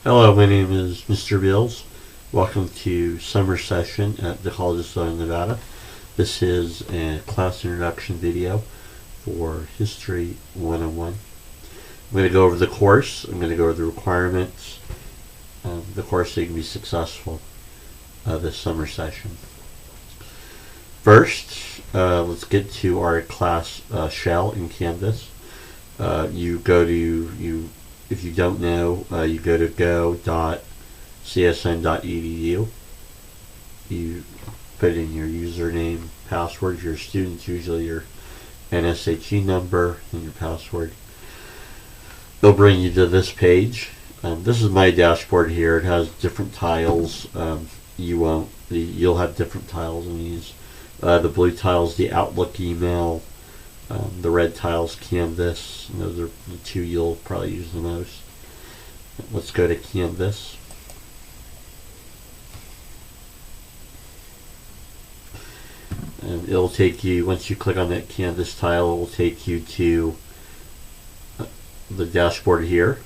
Hello, my name is Mr. Bills. Welcome to summer session at the College of Southern Nevada. This is a class introduction video for History 101. I'm going to go over the course. I'm going to go over the requirements of the course so you can be successful this summer session. First, let's get to our class shell in Canvas. If you don't know, you go to go.csn.edu. You put in your username, password, your students, usually your NSHE number and your password. They'll bring you to this page. This is my dashboard here. It has different tiles. You'll have different tiles in these. The blue tiles, the Outlook email. The red tiles, Canvas. And those are the two you'll probably use the most. Let's go to Canvas. And it'll take you, once you click on that Canvas tile, it will take you to the dashboard here.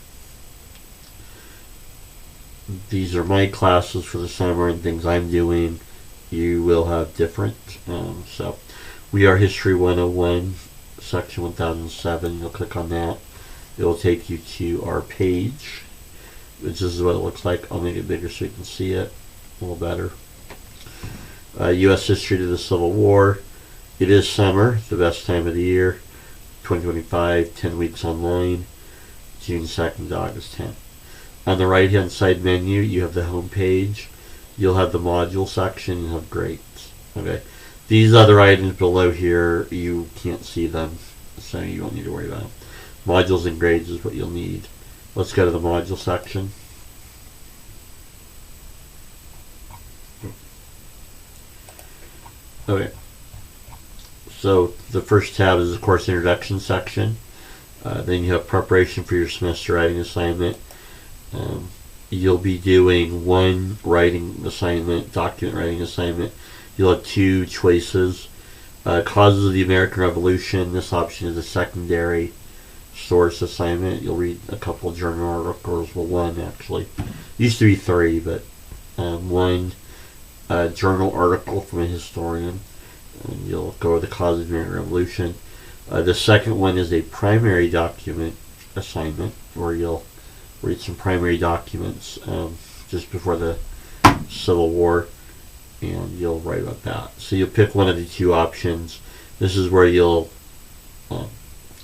These are my classes for the summer and things I'm doing. You will have different. So we are History 101. Section 1007, you'll click on that. It will take you to our page, which is what it looks like. I'll make it bigger so you can see it a little better. U.S. history to the Civil War. It is summer, the best time of the year. 2025, 10 weeks online, June 2nd to August 10th. On the right hand side menu, you have the home page. You'll have the module section, you have grades. Okay. These other items below here, you can't see them, so you don't need to worry about them. Modules and grades is what you'll need. Let's go to the module section. Okay. So the first tab is the course introduction section. Then you have preparation for your semester writing assignment. You'll be doing one writing assignment, document writing assignment. You'll have two choices. Causes of the American Revolution. This option is a secondary source assignment. You'll read a couple of journal articles. Well, one actually. Used to be three, but one journal article from a historian. And you'll go over the causes of the American Revolution. The second one is a primary document assignment, where you'll read some primary documents just before the Civil War. And you'll write about that. So you'll pick one of the two options. This is where you'll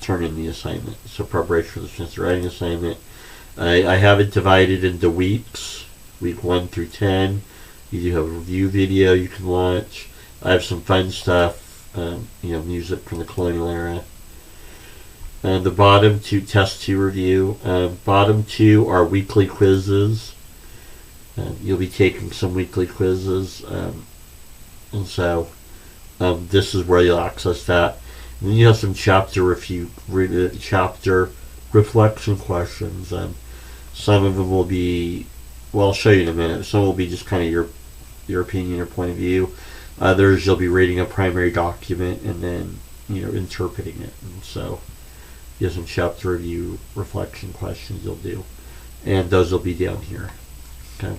turn in the assignment. So preparation for the semester writing assignment. I have it divided into weeks, week 1 through 10. You do have a review video you can watch. I have some fun stuff, music from the colonial era. The bottom two, test 2 review. Bottom 2 are weekly quizzes. You'll be taking some weekly quizzes, and so this is where you'll access that. And then you have some chapter reflection questions. Some of them will be, well, I'll show you in a minute. Some will be just kind of your opinion or point of view. Others you'll be reading a primary document and then interpreting it. And so you have some chapter review reflection questions you'll do, and those will be down here. Okay.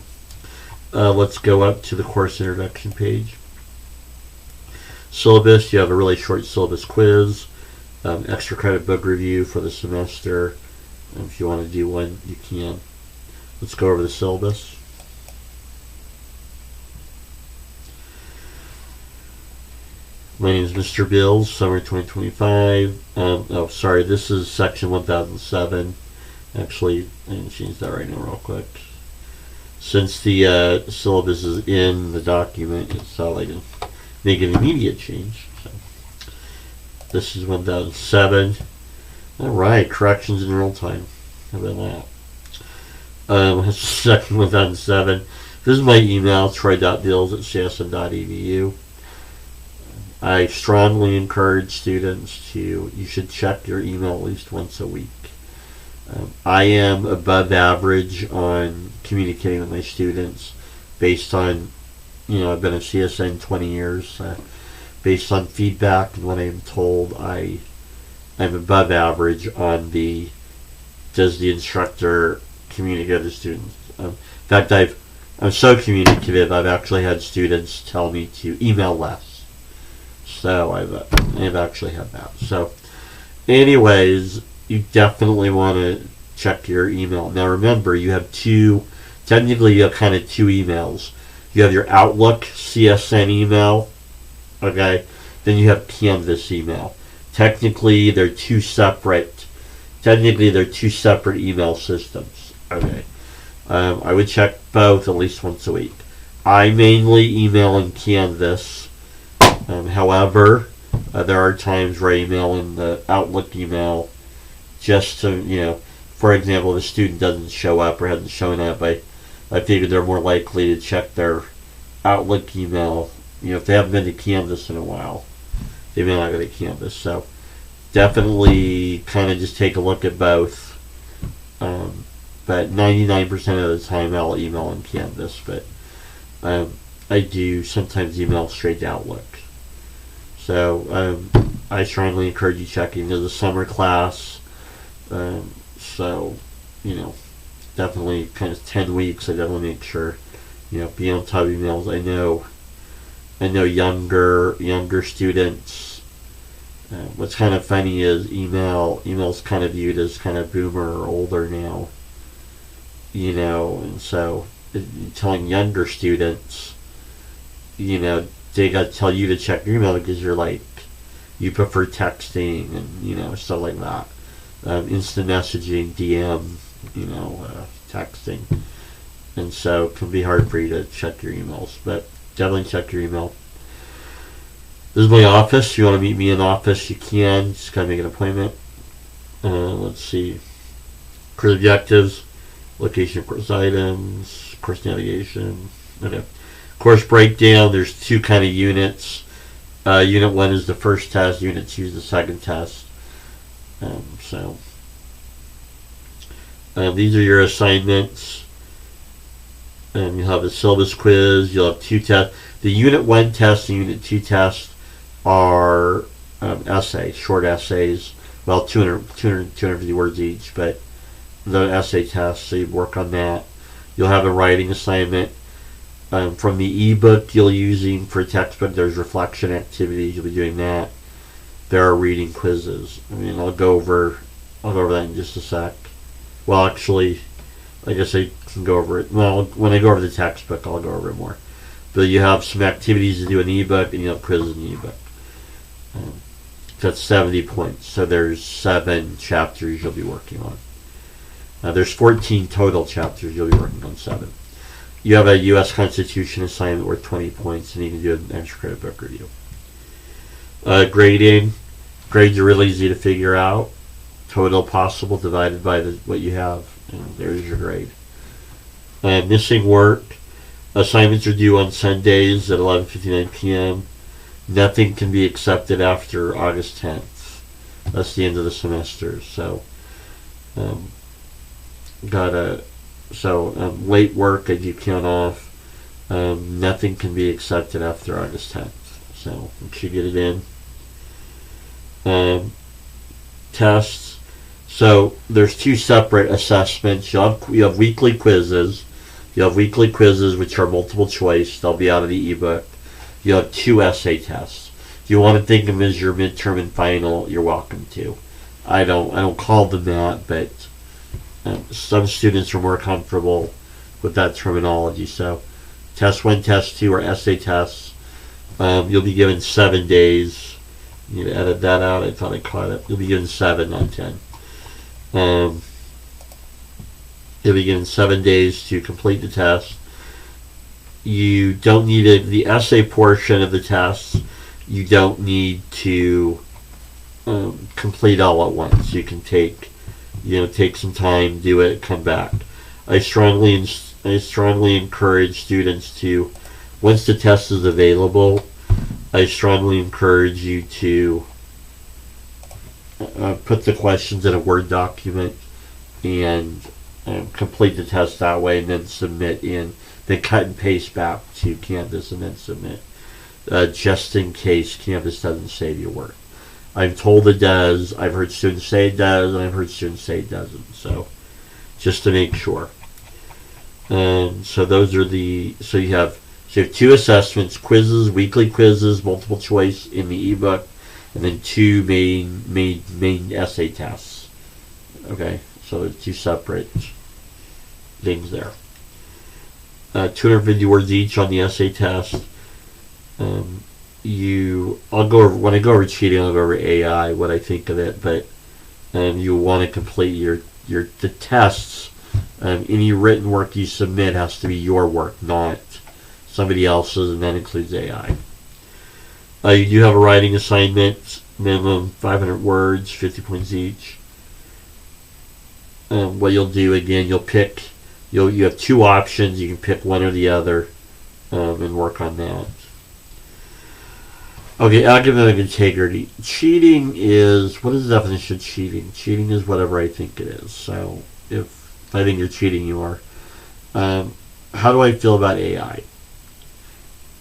Let's go up to the course introduction page. Syllabus, you have a really short syllabus quiz, extra credit book review for the semester. If you want to do one, you can. Let's go over the syllabus. My name is Mr. Bills, summer 2025. This is section 1007. Actually, I can change that right now real quick. Since the syllabus is in the document, it's not like make an immediate change. So this is 1007. Alright, corrections in real time. How about that? Section 1007. This is my email, troy.bills@csn.edu. I strongly encourage students you should check your email at least once a week. I am above average on communicating with my students based on, I've been at CSN 20 years. Based on feedback and what I'm told, I'm above average on does the instructor communicate with students. In fact, I'm so communicative, I've actually had students tell me to email less. So I've actually had that. So anyways, you definitely want to check your email. Now remember, you have technically you have kind of two emails. You have your Outlook CSN email, okay? Then you have Canvas email. Technically, they're two separate email systems, okay? I would check both at least once a week. I mainly email in Canvas. However, there are times where I email in the Outlook email just to, for example, if a student doesn't show up or hasn't shown up, I figure they're more likely to check their Outlook email. If they haven't been to Canvas in a while, they may not go to Canvas. So definitely kind of just take a look at both. But 99% of the time I'll email in Canvas, but I do sometimes email straight to Outlook. So I strongly encourage you checking. There's a summer class, so definitely kind of 10 weeks. I definitely make sure be on top of emails. I know younger students. What's kind of funny is email's kind of viewed as kind of boomer or older now. And so telling younger students, they got to tell you to check your email because you prefer texting and stuff like that, instant messaging, DM, texting, and so it can be hard for you to check your emails. But definitely check your email. This is my office. If you want to meet me in the office, you can. Just gotta make an appointment. Let's see. Course objectives, location of course items, course navigation. Okay. Course breakdown. There's two kind of units. Unit 1 is the first test. Unit 2 is the second test. These are your assignments. You'll have a syllabus quiz. You'll have 2 tests. The Unit 1 test and Unit 2 test are essays, short essays. Well, 250 words each, but the essay test, so you work on that. You'll have a writing assignment. From the ebook you'll using for textbook, there's reflection activities. You'll be doing that. There are reading quizzes. I'll go over that in just a sec. Well, actually, I guess I can go over it. Well, when I go over the textbook, I'll go over it more. But you have some activities to do in the ebook, and you have quizzes in the ebook. That's 70 points. So there's 7 chapters you'll be working on. There's 14 total chapters. You'll be working on 7. You have a U.S. Constitution assignment worth 20 points, and you can do an extra credit book review. Grading. Grades are really easy to figure out. Total possible divided by what you have. And there's your grade. Missing work. Assignments are due on Sundays at 11:59 p.m. Nothing can be accepted after August 10th. That's the end of the semester. So, late work I do count off. Nothing can be accepted after August 10th. So make sure you get it in. Tests. So there's 2 separate assessments. You have weekly quizzes. You have weekly quizzes which are multiple choice. They'll be out of the ebook. You have 2 essay tests. If you want to think of them as your midterm and final, you're welcome to. I don't call them that, but some students are more comfortable with that terminology. So test 1, test 2 are essay tests. You'll be given 7 days. You need to edit that out. I thought I caught it. You'll be given 7, not 10. You'll be given 7 days to complete the test. You don't need the essay portion of the test. You don't need to complete all at once. You can take some time, do it, come back. I strongly encourage students to, once the test is available, I strongly encourage you to put the questions in a Word document and complete the test that way, and then submit in. Then cut and paste back to Canvas and then submit, just in case Canvas doesn't save your work. I'm told it does. I've heard students say it does, and I've heard students say it doesn't. So just to make sure. And so those are so you have 2 assessments, quizzes, weekly quizzes, multiple choice in the ebook, and then 2 main essay tests. Okay, so there's 2 separate things there. 250 words each on the essay test. When I go over cheating, I'll go over AI, what I think of it, but you want to complete the tests. Any written work you submit has to be your work, not somebody else's, and that includes AI. You do have a writing assignment, minimum 500 words, 50 points each. What you'll do, again, you have 2 options. You can pick one or the other and work on that. Okay, academic integrity. Cheating what is the definition of cheating? Cheating is whatever I think it is. So if I think you're cheating, you are. How do I feel about AI?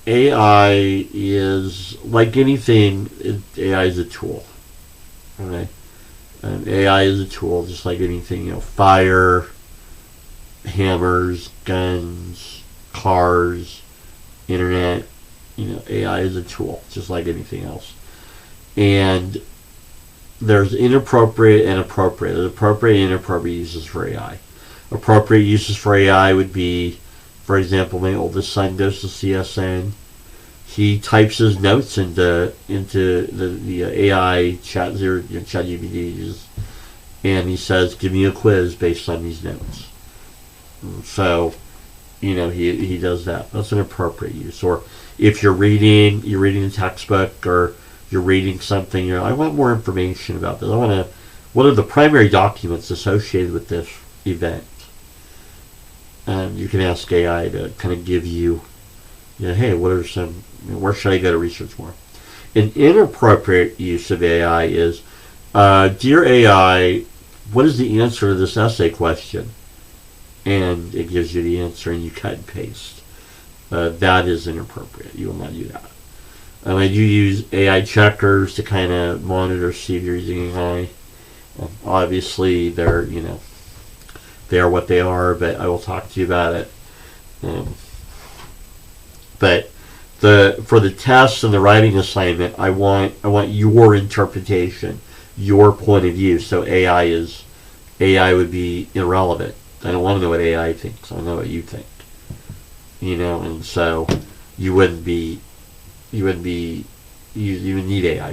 AI is, like anything, AI is a tool. Okay? AI is a tool, just like anything, fire, hammers, guns, cars, internet. AI is a tool, just like anything else. And there's inappropriate and appropriate. There's appropriate and inappropriate uses for AI. Appropriate uses for AI would be, for example, my oldest son goes to CSN. He types his notes into the AI chat GPT, and he says, "Give me a quiz based on these notes." So, he does that. That's an appropriate use. Or if you're reading a textbook, or you're reading something, I want more information about this. What are the primary documents associated with this event? You can ask AI to kind of give you, hey, where should I go to research more? An inappropriate use of AI is, dear AI, what is the answer to this essay question? And it gives you the answer, and you cut and paste. That is inappropriate. You will not do that. I do use AI checkers to kind of monitor, see if you're using AI. Obviously, they are what they are, but I will talk to you about it. But for the test and the writing assignment, I want your interpretation, your point of view. So AI would be irrelevant. I don't want to know what AI thinks. I want to know what you think. And so you would need AI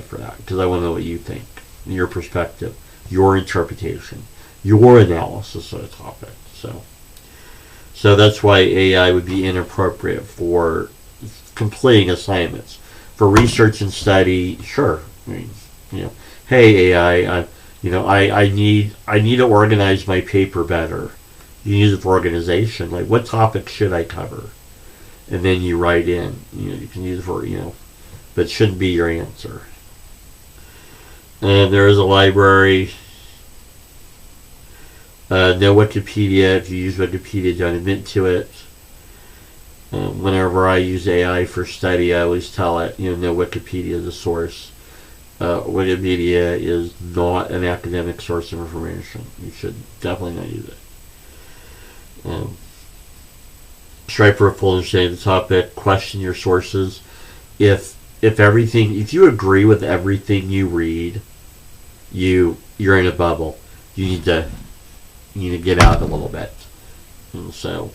for that, because I want to know what you think, your perspective, your interpretation, your analysis of the topic. So that's why AI would be inappropriate for completing assignments. For research and study, sure. Hey AI, I need to organize my paper better. You use it for organization. Like, what topic should I cover? And then you write in. You can use it for, but it shouldn't be your answer. And there is a library. No Wikipedia. If you use Wikipedia, don't admit to it. Whenever I use AI for study, I always tell it, no Wikipedia is a source. Wikipedia is not an academic source of information. You should definitely not use it. Strive for a full understanding of the topic. Question your sources. If you agree with everything you read, you're in a bubble. You need to get out a little bit. And so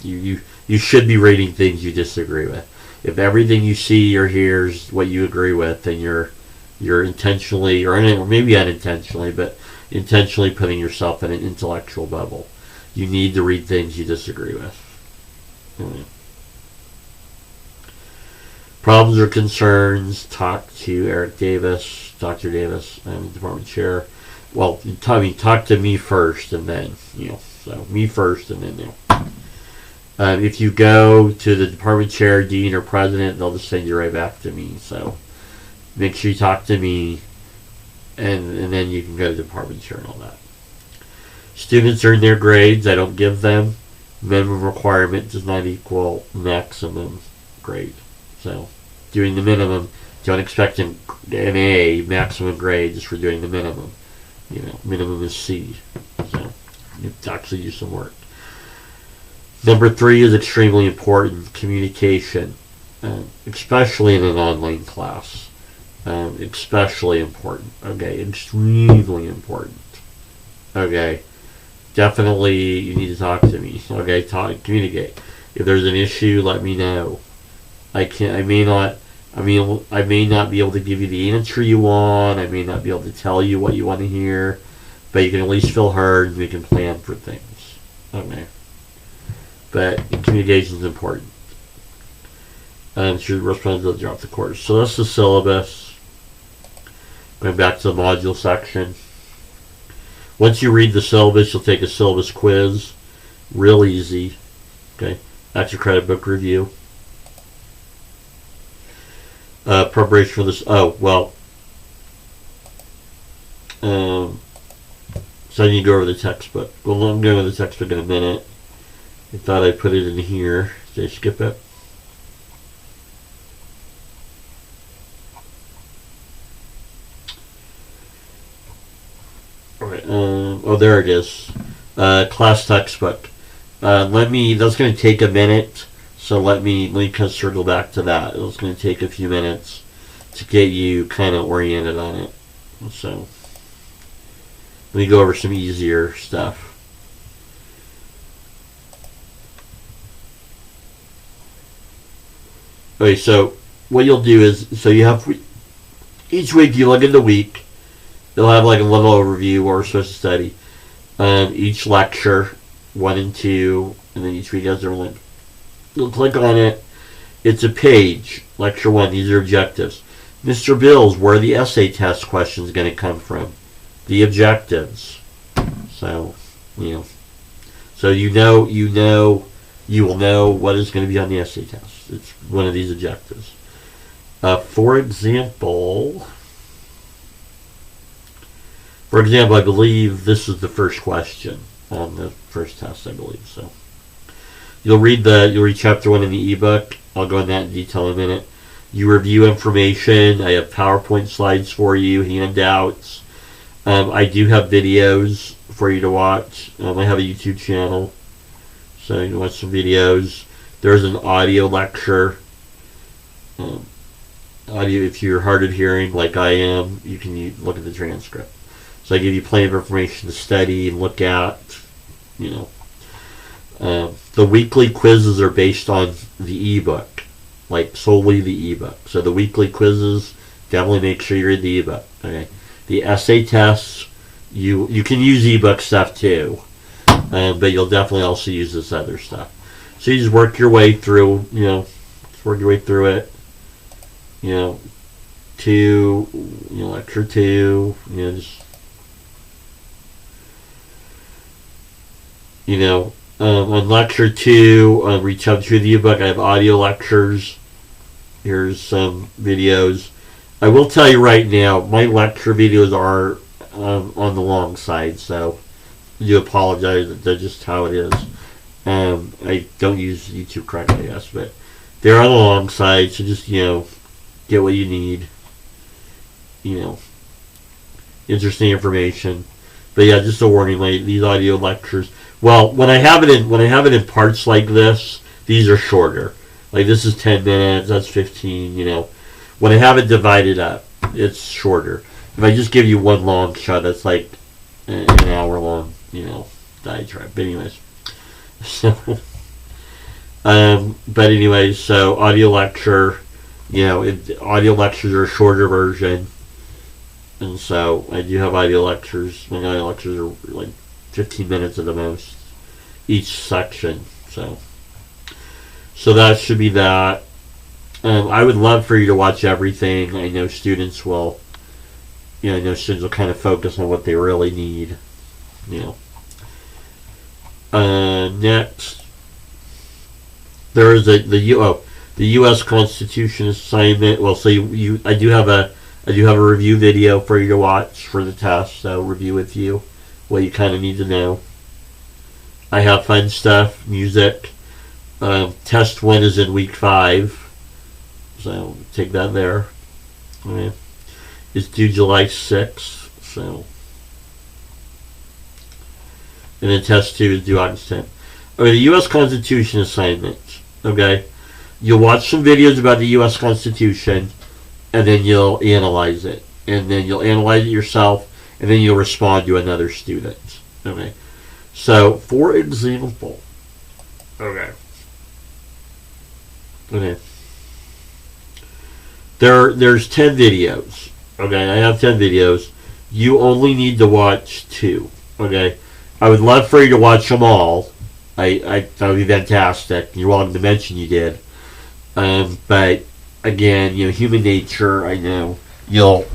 you should be reading things you disagree with. If everything you see or hear is what you agree with, then you're intentionally, or maybe unintentionally, but intentionally putting yourself in an intellectual bubble. You need to read things you disagree with. Problems or concerns, talk to Eric Davis, Dr. Davis, I'm the department chair. Well, talk to me first, and then, so me first, and then, if you go to the department chair, dean, or president, they'll just send you right back to me. So make sure you talk to me, and then you can go to the department chair and all that. Students earn their grades. I don't give them. Minimum requirement does not equal maximum grade. So doing the minimum, don't expect an A maximum grade just for doing the minimum. Minimum is C. So You have to actually do some work. Number 3 is extremely important, communication, especially in an online class. Especially important. Okay, extremely important. Okay, definitely you need to talk to me. Okay, communicate. If there's an issue, let me know. I may not be able to give you the answer you want. I may not be able to tell you what you want to hear, but you can at least feel heard and we can plan for things. Okay. But communication is important. It's your responsibility throughout the course. So that's the syllabus. Going back to the module section. Once you read the syllabus, you'll take a syllabus quiz. Real easy. Okay. That's your credit book review. Preparation for this. Oh, well. So I need to go over the textbook. Well, I'm going over the textbook in a minute. I thought I put it in here. Did I skip it? Alright, oh, there it is. Class textbook. That's going to take a minute, so let me kind of circle back to that. It's going to take a few minutes to get you kind of oriented on it. So, let me go over some easier stuff. Okay, so what you'll do is, so you have, each week you look at the week, you'll have like a little overview what we're supposed to study. Each lecture, 1 and 2, and then each week has their link. You'll click on it, it's a page, lecture 1, these are objectives. Mr. Bills, where are the essay test questions going to come from? The objectives. So, you know. So you will know what is going to be on the essay test. It's one of these objectives. For example, I believe this is the first question on the first test, I believe. So you'll read chapter 1 in the ebook. I'll go into that in detail in a minute. You review information. I have PowerPoint slides for you, handouts. I do have videos for you to watch. I have a YouTube channel, so you can watch some videos. There's an audio lecture. Audio, if you're hard of hearing like I am, you can look at the transcript. So I give you plenty of information to study and look at. You know, the weekly quizzes are based on the ebook, like solely the ebook. So the weekly quizzes, definitely make sure you read the ebook. Okay. The essay tests, you can use ebook stuff too, but you'll definitely also use this other stuff. So you just work your way through, it. Lecture 2, on lecture 2, reach out through the ebook. I have audio lectures. Here's some videos. I will tell you right now, my lecture videos are on the long side, so I do apologize. That's just how it is. I don't use YouTube correctly, I guess, but they're on the long side, so just, get what you need. Interesting information. But yeah, just a warning, these audio lectures. Well, when I have it in parts like this, these are shorter. Like this is 10 minutes, that's 15, When I have it divided up, it's shorter. If I just give you one long shot, that's like an hour long, diatribe. But anyways. So, so audio lecture, audio lectures are a shorter version. And so I do have audio lectures. My audio lectures are like 15 minutes at the most, each section. So that should be that. I would love for you to watch everything. I know students will, kind of focus on what they really need. Next, there is the U.S. Constitution assignment. Well, so I do have a review video for you to watch for the test. So review with you what you kind of need to know. I have fun stuff, music. Test 1 is in week 5, so take that there. Okay. It's due July 6th, so and then test 2 is due August 10th. Okay, the U.S. Constitution assignment. Okay, you'll watch some videos about the U.S. Constitution, and then you'll analyze it, and then you'll analyze it yourself, and then you'll respond to another student. Okay, so for example, okay. There's 10 videos. Okay, I have 10 videos. You only need to watch 2. Okay, I would love for you to watch them all. That would be fantastic. You're welcome to mention you did. But again, human nature. I know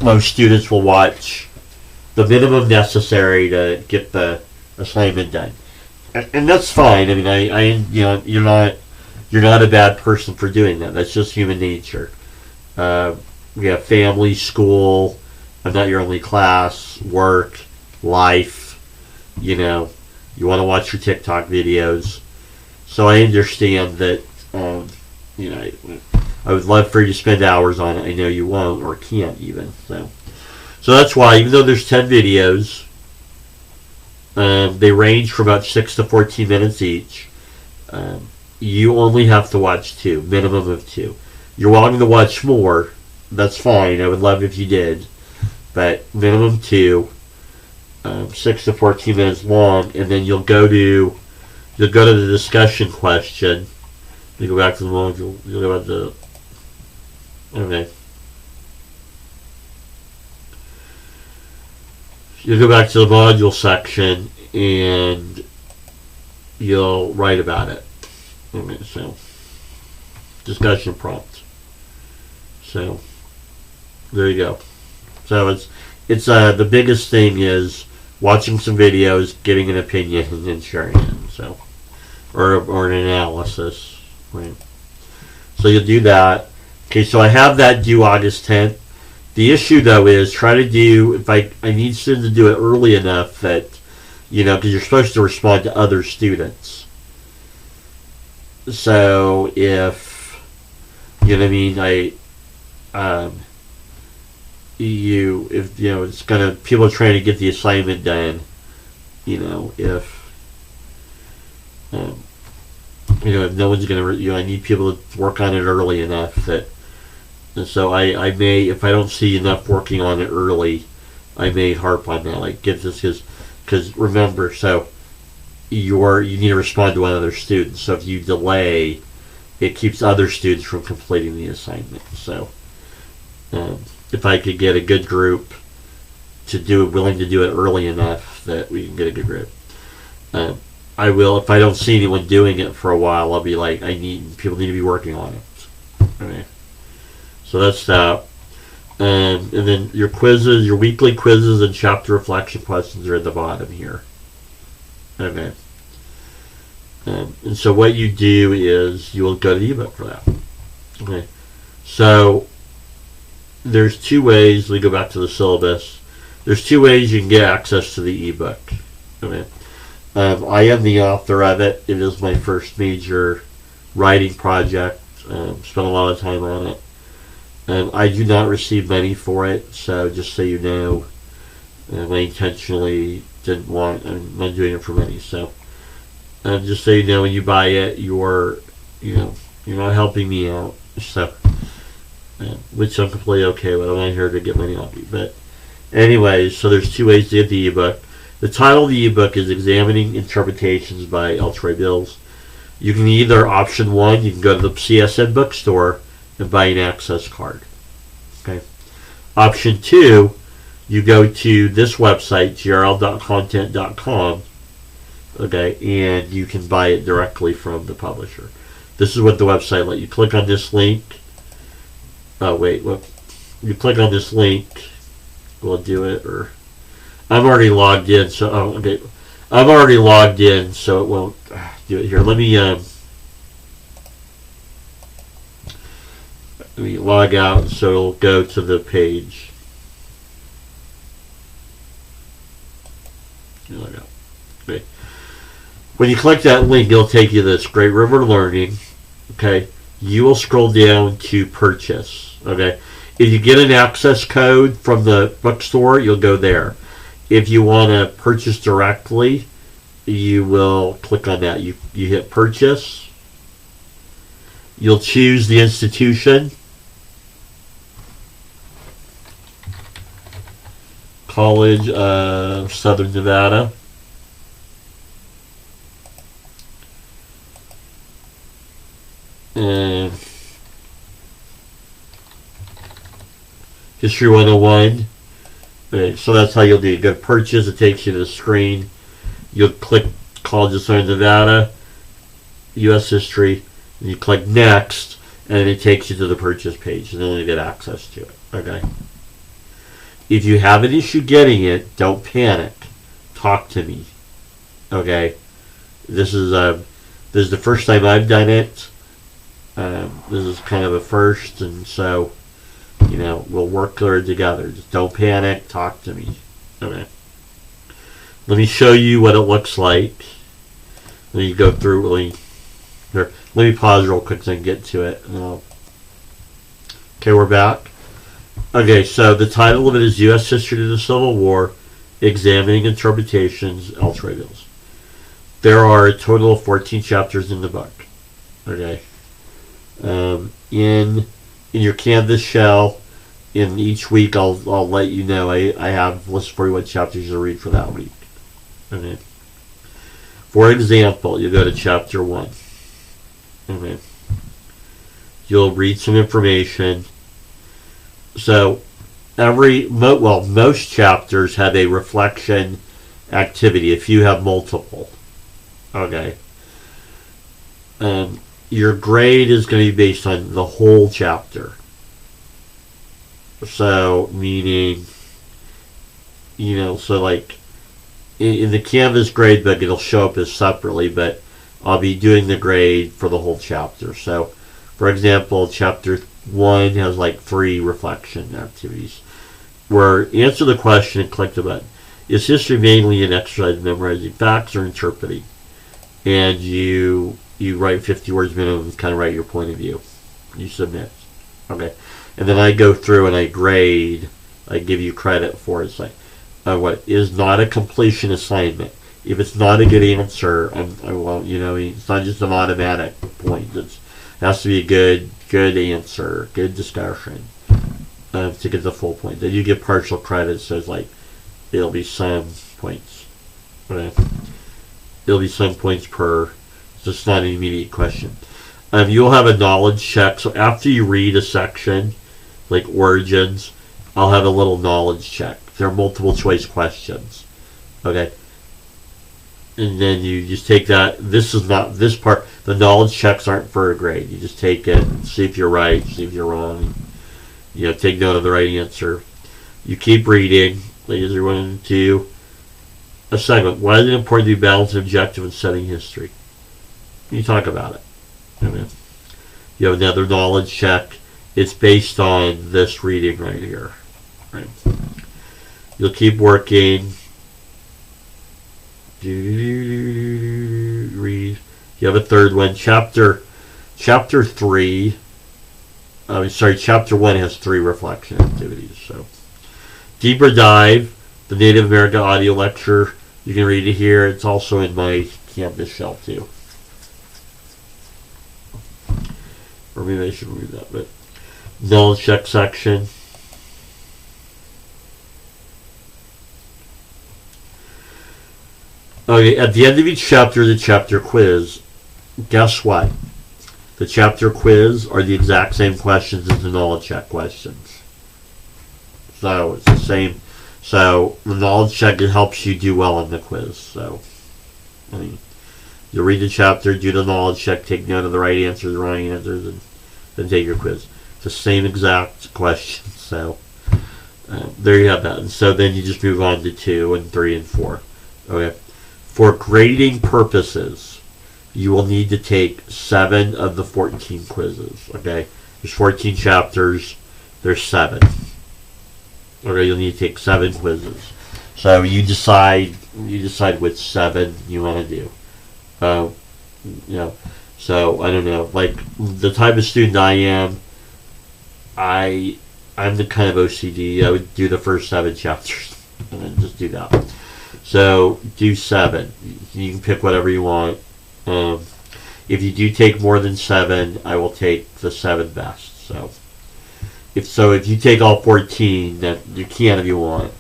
most students will watch the minimum necessary to get the assignment done, and that's fine. I mean, you're not a bad person for doing that. That's just human nature. We have family, school. I'm not your only class. Work, life. You want to watch your TikTok videos. So I understand that. I would love for you to spend hours on it. I know you won't or can't even. So that's why, even though there's 10 videos, they range from about 6 to 14 minutes each. You only have to watch 2, minimum of 2. You're welcome to watch more. That's fine. I would love if you did, but minimum 2, 6 to 14 minutes long, and then you'll go to the discussion question. You go back to the module. You'll go back to okay. You'll go back to the module section and you'll write about it. Okay, so discussion prompt. So there you go. So it's the biggest thing is watching some videos, getting an opinion, and then sharing it. So or an analysis. Right. So you'll do that. Okay, so I have that due August 10th. The issue, though, is try to do, if I need students to do it early enough that, because you're supposed to respond to other students. So if, it's going to, people are trying to get the assignment done, if no one's going to, I need people to work on it early enough that, and so I may, if I don't see enough working on it early, I may harp on that, like get this, because remember, so you need to respond to one other student, so if you delay, it keeps other students from completing the assignment. So if I could get a good group willing to do it early enough that we can get a good group. I will, if I don't see anyone doing it for a while, I'll be like, people need to be working on it. Okay. So that's that. And then your quizzes, your weekly quizzes and chapter reflection questions are at the bottom here. Okay. And so what you do is you will go to the ebook for that. Okay. So there's 2 ways, we go back to the syllabus. There's 2 ways you can get access to the ebook. Okay. I am the author of it. It is my first major writing project. Spent a lot of time on it. I do not receive money for it, so just so you know, I intentionally didn't want. I'm not doing it for money. So just so you know, when you buy it, you're not helping me out. So, which I'm completely okay with. I'm not here to get money off you. But anyways, so there's 2 ways to get the ebook. The title of the ebook is Examining Interpretations by L. Troy Bills. You can either, option 1, you can go to the CSN bookstore and buy an access card. Okay. Option 2, you go to this website, grl.content.com, okay, and you can buy it directly from the publisher. This is what the website let you click on this link. Oh, wait, what? You click on this link, we'll do it, or I'm already logged in, so okay. I'm already logged in, so it won't do it here. Let me log out, so it'll go to the page. Log out. Okay. When you click that link, it'll take you to this Great River Learning. Okay. You will scroll down to purchase. Okay. If you get an access code from the bookstore, you'll go there. If you want to purchase directly, you will click on that. You hit purchase. You'll choose the institution. College of Southern Nevada. And History 101. Okay, so that's how you'll do it. You go to purchase, it takes you to the screen. You'll click College of Southern Nevada, U.S. History, and you click Next, and then it takes you to the purchase page, and then you get access to it. Okay. If you have an issue getting it, don't panic. Talk to me. Okay. This is the first time I've done it. This is kind of a first, and so we'll work through it together. Just don't panic. Talk to me. Okay. Let me show you what it looks like. Let me go through. Let me pause real quick so I can get to it. Okay, we're back. Okay, so the title of it is U.S. History to the Civil War, Examining Interpretations, Ultra Bills. There are a total of 14 chapters in the book. Okay. In your Canvas shell, in each week I'll let you know. I have listed for you what chapters you read for that week. Okay. For example, you go to chapter 1. Okay. You'll read some information. So most chapters have a reflection activity if you have multiple. Okay. Your grade is going to be based on the whole chapter. So, meaning, so like in the Canvas grade book, it'll show up as separately, but I'll be doing the grade for the whole chapter. So, for example, chapter 1 has like 3 reflection activities. Where answer the question and click the button. Is history mainly an exercise in memorizing facts or interpreting? And you write 50 words minimum and kind of write your point of view. You submit. Okay. And then I go through and I grade. I give you credit for it. It's like, what is not a completion assignment. If it's not a good answer, it's not just an automatic point. It has to be a good answer, good discussion to get the full point. Then you get partial credit, so it's like it'll be some points. Okay. It'll be some points per. So it's not an immediate question. You'll have a knowledge check. So after you read a section, like origins, I'll have a little knowledge check. There are multiple choice questions. Okay. And then you just take that. This is not this part. The knowledge checks aren't for a grade. You just take it, see if you're right, see if you're wrong. Take note of the right answer. You keep reading. Ladies are going to a segment. Why is it important to be balanced and objective in studying history? You talk about it. Okay. You have another knowledge check. It's based on this reading right here. Right. You'll keep working. Read. You have a third one. Chapter 3. Chapter 1 has 3 reflection activities. So, deeper dive. The Native American audio lecture. You can read it here. It's also in my Canvas shell too. Or maybe I should read that. But knowledge check section. Okay, at the end of each chapter, the chapter quiz. Guess what? The chapter quiz are the exact same questions as the knowledge check questions. So it's the same. So the knowledge check, it helps you do well on the quiz. So, you'll read the chapter, do the knowledge check, take note of the right answers, the wrong answers, and then take your quiz. It's the same exact question. So there you have that. And so then you just move on to 2 and 3 and 4. Okay. For grading purposes, you will need to take 7 of the 14 quizzes. Okay. There's 14 chapters. There's 7. Okay, you'll need to take 7 quizzes. So you decide which 7 you want to do. So I don't know. Like the type of student I am, I'm the kind of OCD. I would do the first 7 chapters and then just do that. So do 7. You can pick whatever you want. If you do take more than 7, I will take the 7 best. So if you take all 14, then you can if you want.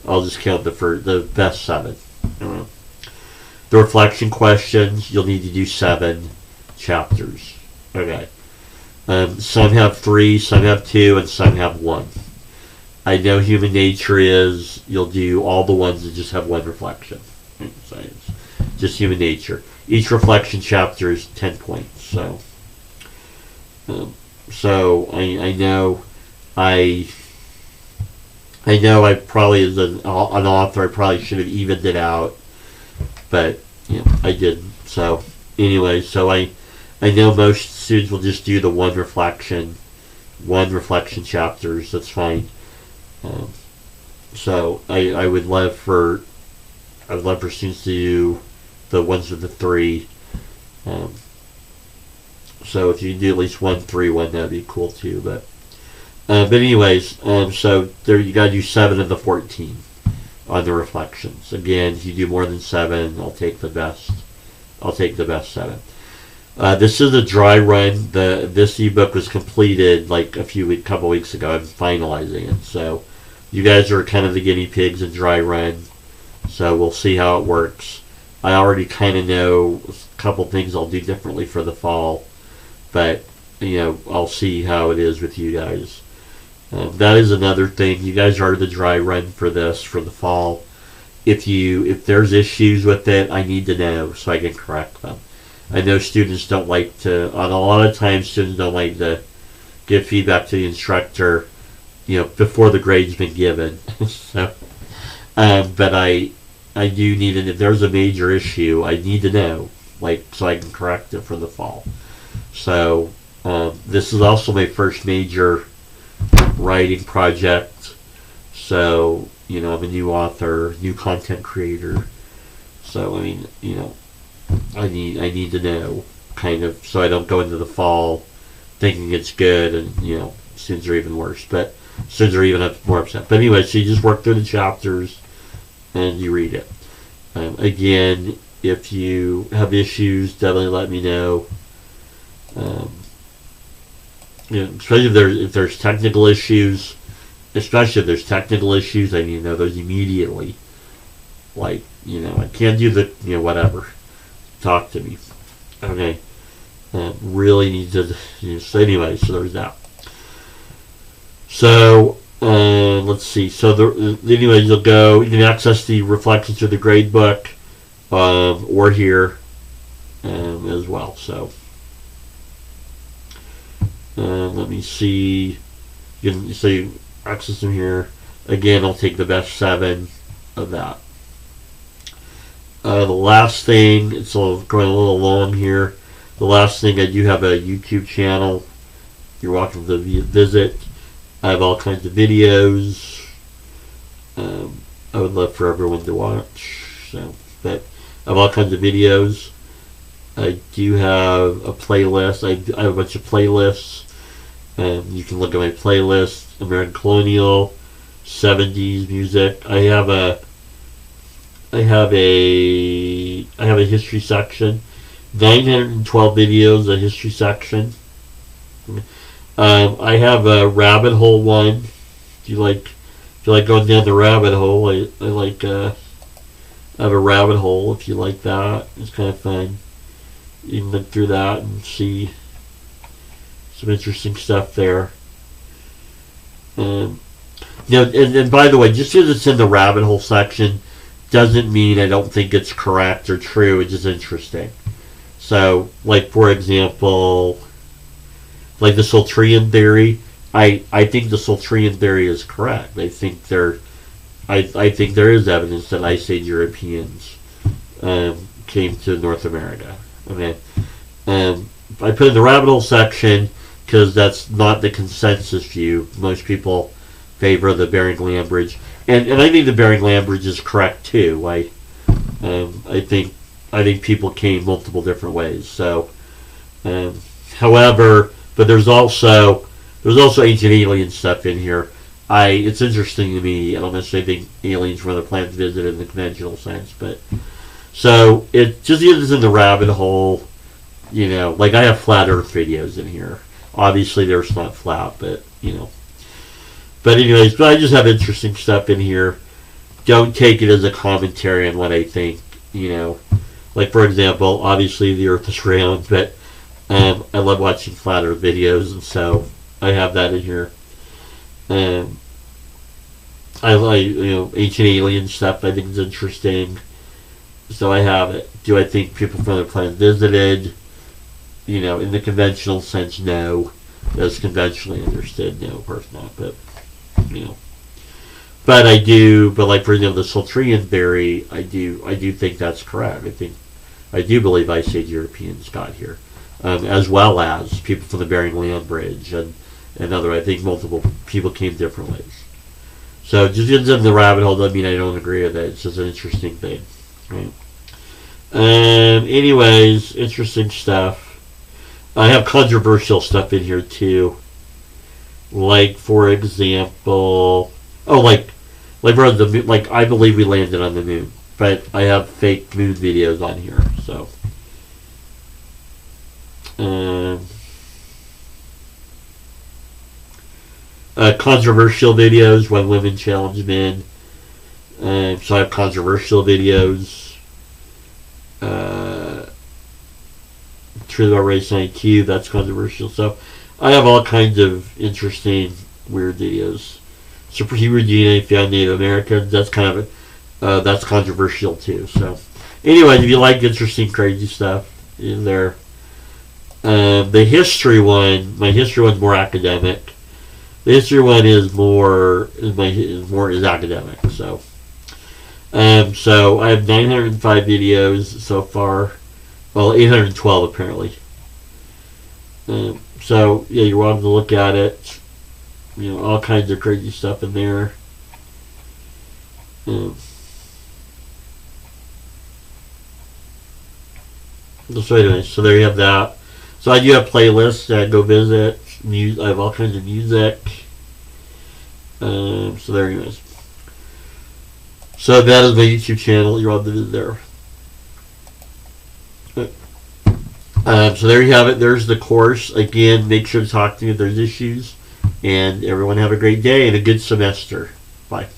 I'll just count the best 7. The reflection questions, you'll need to do 7 chapters. Okay. Some have 3, some have 2, and some have 1. I know human nature is you'll do all the ones that just have 1 reflection. Science. Just human nature. Each reflection chapter is 10 points. So I know I probably as an author I probably should have evened it out, but I didn't. So anyway, so I know most students will just do the one reflection chapters. That's fine. So I would love for students to do the ones with the 3. So if you can do at least 1 3 1, that'd be cool too. But anyways, so there you gotta do 7 of the 14 on the reflections. Again, if you do more than 7, I'll take the best. I'll take the best 7. This is a dry run. This ebook was completed like couple weeks ago. I'm finalizing it, so you guys are kind of the guinea pigs in dry run. So we'll see how it works. I already kind of know a couple things I'll do differently for the fall, but I'll see how it is with you guys. That is another thing. You guys are the dry run for this for the fall. If there's issues with it, I need to know so I can correct them. I know students don't like to. A lot of times, students don't like to give feedback to the instructor, before the grade's been given. So, but I do need it. If there's a major issue, I need to know, so I can correct it for the fall. So, this is also my first major writing project. So, I'm a new author, new content creator. So, I need to know, kind of, so I don't go into the fall thinking it's good, and students are even worse. But students are even more upset. But anyway, so you just work through the chapters and you read it. Again, if you have issues, definitely let me know. Especially if there's technical issues. Especially if there's technical issues, I need to know those immediately. I can't do the whatever. Talk to me. Okay. Really need to. So anyway, so there's that. So let's see. So anyways, you can access the reflections through the grade book, or here, as well. So let me see. You access them here. Again, I'll take the best 7 of that. The last thing, it's going a little long here. The last thing, I do have a YouTube channel. You're welcome to visit. I have all kinds of videos. I would love for everyone to watch. But I have all kinds of videos. I do have a playlist. I have a bunch of playlists. You can look at my playlist. American Colonial, 70s music. I have a history section. 912 videos, a history section. I have a rabbit hole one. If you like going down the rabbit hole, I have a rabbit hole if you like that. It's kind of fun. You can look through that and see some interesting stuff there. And by the way, just because it's in the rabbit hole section doesn't mean I don't think it's correct or true. It's just interesting. So, for example, the Sulturian theory, I think the Sulturian theory is correct. I think there is evidence that Ice Age Europeans came to North America. Okay, I put in the rabbit hole section because that's not the consensus view. Most people favor the Bering Land Bridge, and I think the Bering Land Bridge is correct too. I think people came multiple different ways. So, however, but there's also ancient alien stuff in here. it's interesting to me. I don't necessarily think aliens from other planets visit in the conventional sense, but so it just gets in the rabbit hole. Like I have flat Earth videos in here. Obviously, the Earth's not flat, but But anyways, I just have interesting stuff in here. Don't take it as a commentary on what I think. Like for example, obviously the Earth is round, but I love watching flat Earth videos, and so I have that in here. I like ancient alien stuff. I think is interesting, so I have it. Do I think people from other planets visited? In the conventional sense, no. As conventionally understood, no, of course not. But but I do. But like for example, the Soltrian theory, I do think that's correct. I do believe Ice Age Europeans got here, as well as people from the Bering Land Bridge and other. I think multiple people came different ways. So just gets into the rabbit hole doesn't mean I don't agree with it. It's just an interesting thing, right? Anyways, interesting stuff. I have controversial stuff in here too. Like for example, like I believe we landed on the moon, but I have fake moon videos on here. So, controversial videos when women challenge men. So I have controversial videos. Truth about race and IQ, that's controversial. So I have all kinds of interesting, weird videos. Superhuman DNA found Native Americans. That's kind of that's controversial too. So, anyway, if you like interesting, crazy stuff in there, the history one, my history one's more academic. The history one is more academic. So, so I have 905 videos so far. Well, 812 apparently. So yeah, you're welcome to look at it. All kinds of crazy stuff in there. So anyway, so there you have that. So I do have playlists that go visit. I have all kinds of music. So there you go. So that is my YouTube channel. You're welcome to visit there. So there you have it. There's the course. Again, make sure to talk to me if there's issues. And everyone have a great day and a good semester. Bye.